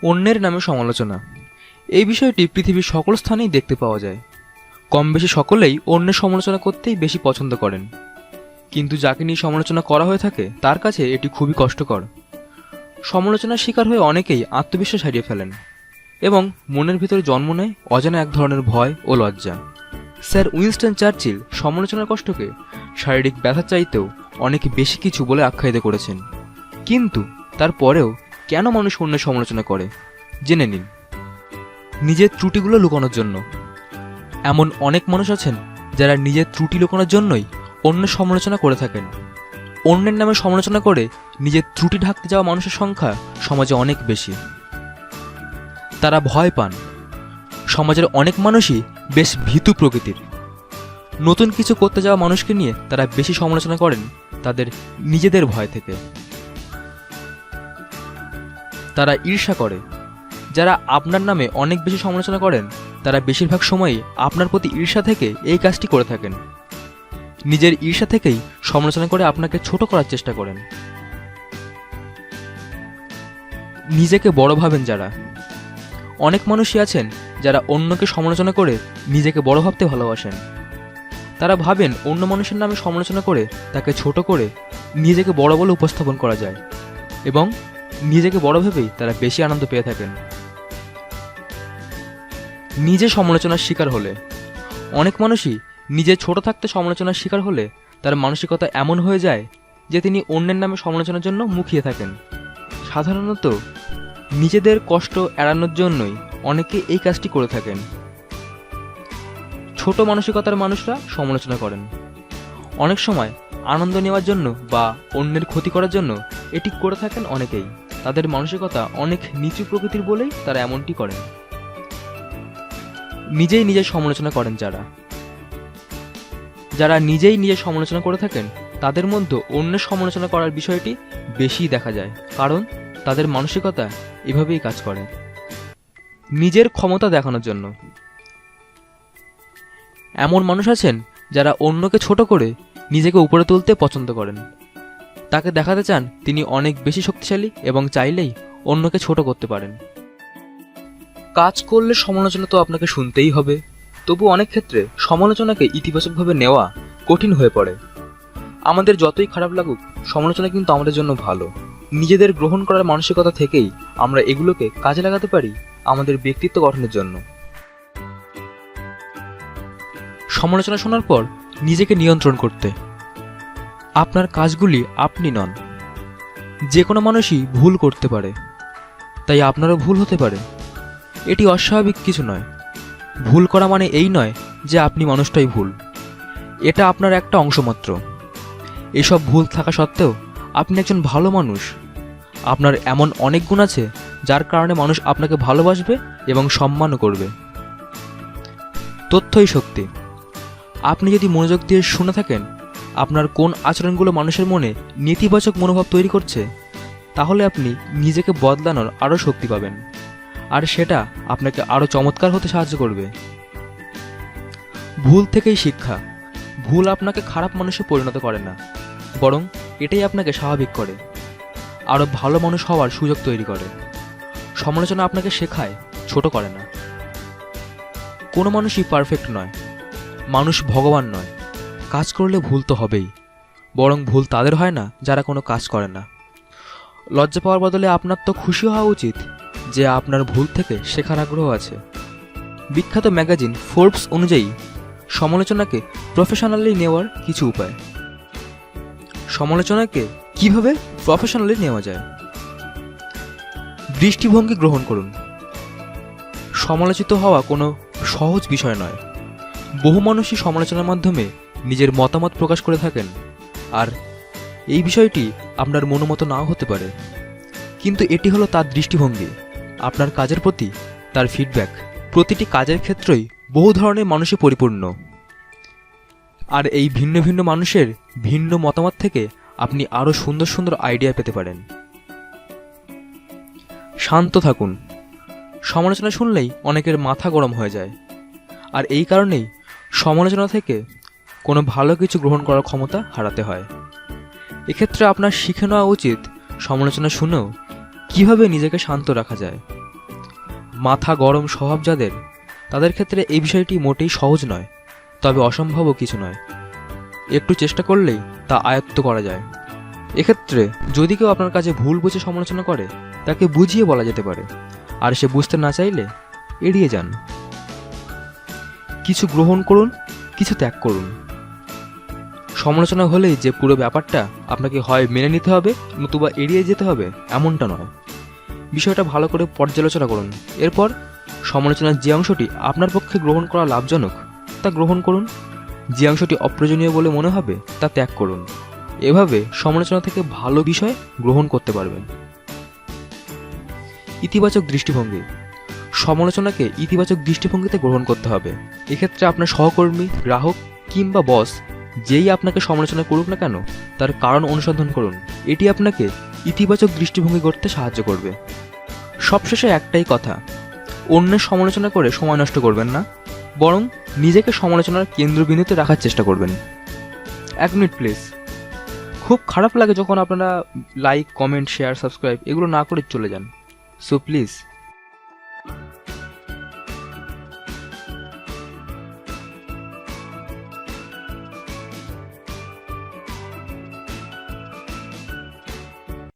অন্যের নামে সমালোচনা। এই বিষয়টি পৃথিবীর সকল স্থানেই দেখতে পাওয়া যায়। কম বেশি সকলেই অন্যের সমালোচনা করতেই বেশি পছন্দ করেন, কিন্তু যাকে নিয়ে সমালোচনা করা হয়ে থাকে তার কাছে এটি খুবই কষ্টকর। সমালোচনার শিকার হয়ে অনেকেই আত্মবিশ্বাস হারিয়ে ফেলেন এবং মনের ভিতরে জন্ম নেয় অজানা এক ধরনের ভয় ও লজ্জা। স্যার উইনস্টন চার্চিল সমালোচনার কষ্টকে শারীরিক ব্যথার চাইতেও অনেক বেশি কিছু বলে আখ্যায়িত করেছেন। কিন্তু তারপরেও কেন মানুষ অন্যের সমালোচনা করে জেনে নিন। নিজের ত্রুটিগুলো লুকানোর জন্য। এমন অনেক মানুষ আছেন যারা নিজের ত্রুটি লুকানোর জন্যই অন্যের সমালোচনা করে থাকেন। অন্যের নামে সমালোচনা করে নিজের ত্রুটি ঢাকতে যাওয়া মানুষের সংখ্যা সমাজে অনেক বেশি। তারা ভয় পান। সমাজের অনেক মানুষই বেশ ভীতু প্রকৃতির। নতুন কিছু করতে যাওয়া মানুষকে নিয়ে তারা বেশি সমালোচনা করেন তাদের নিজেদের ভয় থেকে। তারা ঈর্ষা করে। যারা আপনার নামে অনেক বেশি সমালোচনা করেন তারা বেশিরভাগ সময়ই আপনার প্রতি ঈর্ষা থেকে এই কাজটি করে থাকেন। নিজের ঈর্ষা থেকেই সমালোচনা করে আপনাকে ছোট করার চেষ্টা করেন। নিজেকে বড় ভাবেন যারা। অনেক মানুষই আছেন যারা অন্যকে সমালোচনা করে নিজেকে বড় ভাবতে ভালোবাসেন। তারা ভাবেন অন্য মানুষের নামে সমালোচনা করে তাকে ছোট করে নিজেকে বড় বলে উপস্থাপন করা যায় এবং নিজেকে বড় ভেবেই তারা বেশি আনন্দ পেয়ে থাকেন। নিজে সমালোচনার শিকার হলে। অনেক মানুষই নিজে ছোট থাকতে সমালোচনার শিকার হলে তার মানসিকতা এমন হয়ে যায় যে তিনি অন্যের নামে সমালোচনার জন্য মুখিয়ে থাকেন। সাধারণত নিজেদের কষ্ট এড়ানোর জন্যই অনেকে এই কাজটি করে থাকেন। ছোট মানসিকতার মানুষরা সমালোচনা করেন। অনেক সময় আনন্দ নেওয়ার জন্য বা অন্যের ক্ষতি করার জন্য এটি করে থাকেন অনেকেই। তাদের মানসিকতা অনেক নিচু প্রকৃতির বলেই তারা এমনটি করেন। নিজেই নিজের সমালোচনা করেন যারা নিজেই নিজের সমালোচনা করে থাকেন তাদের মধ্যে অন্যের সমালোচনা করার বিষয়টি বেশি দেখা যায়, কারণ তাদের মানসিকতা এভাবেই কাজ করে। নিজের ক্ষমতা দেখানোর জন্য। এমন মানুষ আছেন যারা অন্যকে ছোট করে নিজেকে উপরে তুলতে পছন্দ করেন। তাকে দেখাতে চান তিনি অনেক বেশি শক্তিশালী এবং চাইলেই অন্যকে ছোট করতে পারেন। কাজ করলে সমালোচনা তো আপনাকে শুনতেই হবে, তবু অনেক ক্ষেত্রে সমালোচনাকে ইতিবাচকভাবে নেওয়া কঠিন হয়ে পড়ে। আমাদের যতই খারাপ লাগুক, সমালোচনা কিন্তু আমাদের জন্য ভালো। নিজেদের গ্রহণ করার মানসিকতা থেকেই আমরা এগুলোকে কাজে লাগাতে পারি আমাদের ব্যক্তিত্ব গঠনের জন্য। সমালোচনা শোনার পর নিজেকে নিয়ন্ত্রণ করতে। আপনার কাজগুলি আপনি নন। যে কোনো মানুষই ভুল করতে পারে, তাই আপনারও ভুল হতে পারে। এটি অস্বাভাবিক কিছু নয়। ভুল করা মানে এই নয় যে আপনি মানুষটাই ভুল। এটা আপনার একটা অংশ মাত্র। এসব ভুল থাকা সত্ত্বেও আপনি একজন ভালো মানুষ। আপনার এমন অনেক গুণ আছে যার কারণে মানুষ আপনাকে ভালোবাসবে এবং সম্মানও করবে। তথ্যই শক্তি। আপনি যদি মনোযোগ দিয়ে শুনে থাকেন আপনার কোন আচরণগুলো মানুষের মনে নেতিবাচক মনোভাব তৈরি করছে, তাহলে আপনি নিজেকে বদলানোর আরও শক্তি পাবেন, আর সেটা আপনাকে আরও চমৎকার হতে সাহায্য করবে। ভুল থেকেই শিক্ষা। ভুল আপনাকে খারাপ মানুষে পরিণত করে না, বরং এটাই আপনাকে স্বাভাবিক করে, আরও ভালো মানুষ হওয়ার সুযোগ তৈরি করে। সমালোচনা আপনাকে শেখায়, ছোট করে না। কোনো মানুষই পারফেক্ট নয়। মানুষ ভগবান নয়। কাজ করলে ভুল তো হবেই, বরং ভুল তাদের হয় না যারা কোনো কাজ করে না। লজ্জা পাওয়ার বদলে আপনার তো খুশি হওয়া উচিত যে আপনার ভুল থেকে শেখার আগ্রহ আছে। বিখ্যাত ম্যাগাজিন ফোর্বস অনুযায়ী সমালোচনাকে প্রফেশনালি নেওয়ার কিছু উপায়। সমালোচনাকে কিভাবে প্রফেশনালি নেওয়া যায়? দৃষ্টিভঙ্গি গ্রহণ করুন। সমালোচিত হওয়া কোনো সহজ বিষয় নয়। বহু মানুষই সমালোচনার মাধ্যমে নিজের মতামত প্রকাশ করে থাকেন, আর এই বিষয়টি আপনার মনোমত নাও হতে পারে, কিন্তু এটি হলো তার দৃষ্টিভঙ্গি, আপনার কাজের প্রতি তার ফিডব্যাক। প্রতিটি কাজের ক্ষেত্রেই বহু ধরনের মানুষই পরিপূর্ণ, আর এই ভিন্ন ভিন্ন মানুষের ভিন্ন মতামত থেকে আপনি আরও সুন্দর সুন্দর আইডিয়া পেতে পারেন। শান্ত থাকুন। সমালোচনা শুনলেই অনেকের মাথা গরম হয়ে যায়, আর এই কারণেই সমালোচনা থেকে কোনো ভালো কিছু গ্রহণ করার ক্ষমতা হারাতে হয়। এক্ষেত্রে আপনার শিখে নেওয়া উচিত সমালোচনা শুনেও কিভাবে নিজেকে শান্ত রাখা যায়। মাথা গরম স্বভাব যাদের, তাদের ক্ষেত্রে এই বিষয়টি মোটেই সহজ নয়, তবে অসম্ভবও কিছু নয়। একটু চেষ্টা করলেই তা আয়ত্ত করা যায়। এক্ষেত্রে যদি কেউ আপনার কাছে ভুল বুঝে সমালোচনা করে, তাকে বুঝিয়ে বলা যেতে পারে, আর সে বুঝতে না চাইলে এড়িয়ে যান। কিছু গ্রহণ করুন, কিছু ত্যাগ করুন। সমালোচনা হলেই যে পুরো ব্যাপারটা আপনাকে হয় মেনে নিতে হবে নতুবা এড়িয়ে যেতে হবে এমনটা নয়। বিষয়টা ভালো করে পর্যালোচনা করুন। এরপর সমালোচনার যে অংশটি আপনার পক্ষে গ্রহণ করা লাভজনক তা গ্রহণ করুন, যে অংশটি অপ্রয়োজনীয় বলে মনে হবে তা ত্যাগ করুন। এভাবে সমালোচনা থেকে ভালো বিষয় গ্রহণ করতে পারবেন। ইতিবাচক দৃষ্টিভঙ্গি। সমালোচনাকে ইতিবাচক দৃষ্টিভঙ্গিতে গ্রহণ করতে হবে। এক্ষেত্রে আপনার সহকর্মী, গ্রাহক কিংবা বস যেই আপনাকে সমালোচনা করুক না কেন, তার কারণ অনুসন্ধান করুন। এটি আপনাকে ইতিবাচক দৃষ্টিভঙ্গি করতে সাহায্য করবে। সবশেষে একটাই কথা, অন্যের সমালোচনা করে সময় নষ্ট করবেন না, বরং নিজেকে সমালোচনার কেন্দ্রবিন্দুতে রাখার চেষ্টা করবেন। 1 মিনিট প্লিজ। খুব খারাপ লাগে যখন আপনারা লাইক, কমেন্ট, শেয়ার, সাবস্ক্রাইব এগুলো না করে চলে যান। So please